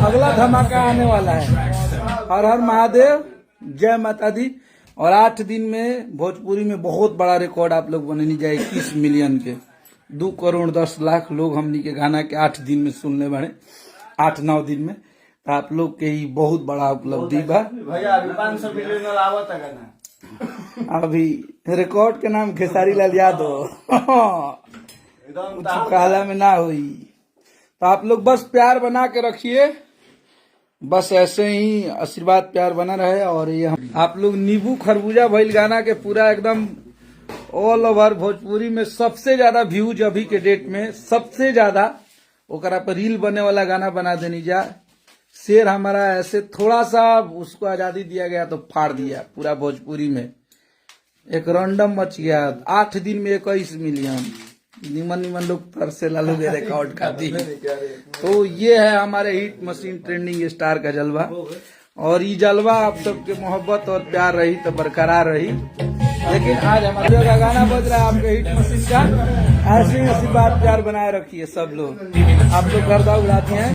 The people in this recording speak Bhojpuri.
अगला धमाका आने वाला है। हर हर महादेव, जय माता दी। और 8 दिन में भोजपुरी में बहुत बड़ा रिकॉर्ड आप लोग बनने जाए 21 मिलियन के। 2 करोड़ 10 लाख लोग हमनी के गाना के 8 दिन में सुनने बने, 8-9 दिन में। आप लोग के ही बहुत बड़ा उपलब्धि बा भैया। अभी 500 मिलियन आवत है गाना। अभी रिकॉर्ड के नाम खेसारी लाल यादव एकदम काला में ना हुई। तो आप लोग बस प्यार बना के रखिए, बस ऐसे ही आशीर्वाद प्यार बना रहे। और ये आप लोग नींबू खरबूजा भइल गाना के पूरा एकदम ऑल ओवर भोजपुरी में सबसे ज्यादा व्यूज अभी के डेट में, सबसे ज्यादा ओकरा पर रील बने वाला गाना बना देनी जा। शेर हमारा ऐसे थोड़ा सा उसको आजादी दिया गया तो फाड़ दिया पूरा भोजपुरी में, एक रैंडम मच गया। 8 दिन में 21 मिलियन। निमन निमन लोग तरसे लालू के रिकॉर्ड कर दी। तो ये है हमारे हिट मशीन ट्रेंडिंग स्टार का जलवा। और ये जलवा आप सबके मोहब्बत और प्यार रही तो बरकरार रही। लेकिन आज हमारे का गाना बज रहा है आपके हिट मशीन का। ऐसे ही आशीर्वाद प्यार बनाए रखिए सब लोग। आप लोग गर्दा उड़ाते हैं।